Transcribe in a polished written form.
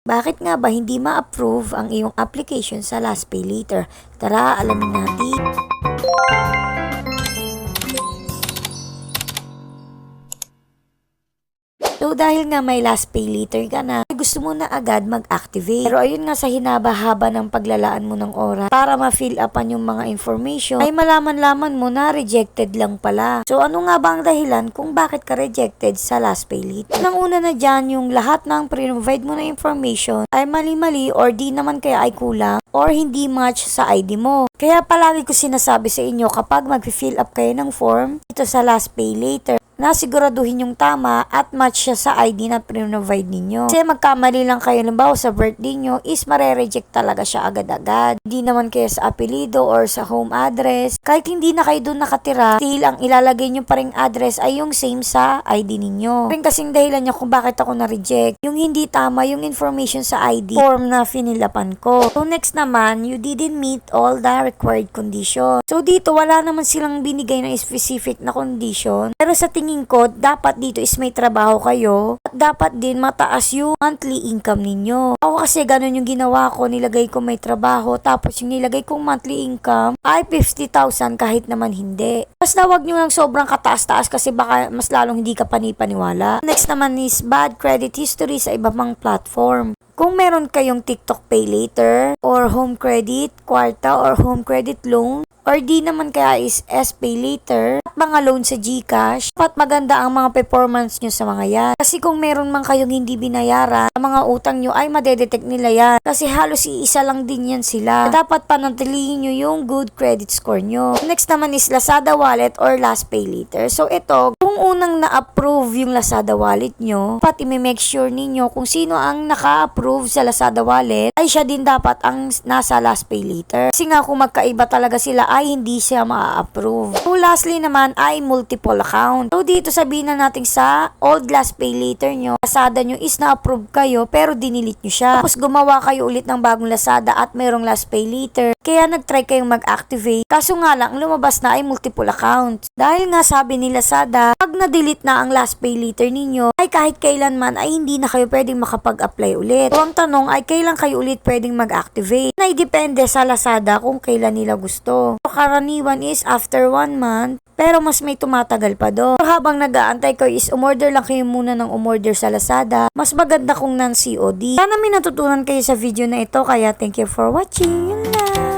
Bakit nga ba hindi ma-approve ang iyong application sa Last Pay Later? Tara, alamin natin. So dahil nga may Last Pay Later ka na, gusto mo na agad mag-activate. Pero ayun nga, sa hinaba-haba ng paglalaan mo ng oras para ma-fill upan yung mga information, ay malaman-laman mo na rejected lang pala. So ano nga ba ang dahilan kung bakit ka rejected sa Last Pay Later? Nang una na dyan, yung lahat ng pre-provide mo na information ay mali-mali or di naman kaya ay kulang or hindi match sa ID mo. Kaya palagi ko sinasabi sa inyo, kapag mag-fill up kayo ng form dito sa Last Pay Later, na siguraduhin yung tama at match siya sa ID na provide ninyo. Kasi magkamali lang kayo, halimbawa sa birthday nyo, is mare-reject talaga siya agad-agad. Hindi naman kayo sa apelido or sa home address. Kahit hindi na kayo doon nakatira, still ang ilalagay nyo pa ring address ay yung same sa ID ninyo. Rin kasing dahilan nyo kung bakit ako na-reject. Yung hindi tama yung information sa ID form na finilapan ko. So next naman, you didn't meet all the required conditions. So dito, wala naman silang binigay na specific na condition. Pero sa tingin ko, dapat dito is may trabaho kayo at dapat din mataas yung monthly income ninyo. Ako kasi ganun yung ginawa ko, nilagay ko may trabaho tapos yung nilagay kong monthly income ay 50,000 kahit naman hindi. Basta wag nyo lang sobrang kataas-taas kasi baka mas lalong hindi ka panipaniwala. Next naman is bad credit history sa iba pang platform. Kung meron kayong TikTok Pay Later or home credit, kwarta or home credit loan, or di naman kaya is S-Pay Later at mga loan sa GCash, dapat maganda ang mga performance nyo sa mga yan. Kasi kung meron man kayong hindi binayaran, ang mga utang nyo ay madedetect nila yan. Kasi halos iisa lang din yan sila. Dapat panatilihin nyo yung good credit score nyo. Next naman is Lazada Wallet or Last Pay Later. So ito, kung unang na-approve yung Lazada Wallet nyo, dapat i-make sure ninyo kung sino ang naka-approve sa Lazada Wallet, ay siya din dapat ang nasa Last Pay Later. Kasi nga kung magkaiba talaga sila, ay hindi siya ma-approve. So lastly naman ay multiple account. So dito sabihin na natin sa old Last Pay Later nyo, Lazada nyo is na-approve kayo pero dinilit nyo siya. Tapos gumawa kayo ulit ng bagong Lazada at merong Last Pay Later. Kaya nag-try kayong mag-activate. Kaso nga lang, lumabas na ay multiple accounts. Dahil nga sabi ni Lazada, pag na-delete na ang Last Pay Later ninyo, ay kahit kailanman ay hindi na kayo pwedeng makapag-apply ulit. So ang tanong ay kailan kayo ulit pwedeng mag-activate? Na depende sa Lazada kung kailan nila gusto. So karaniwan is after 1 month, pero mas may tumatagal pa doon. So habang nag-aantay ko is umorder lang kayo muna ng umorder sa Lazada. Mas maganda kung non-COD. Sana may natutunan kayo sa video na ito, kaya thank you for watching. Yun lang.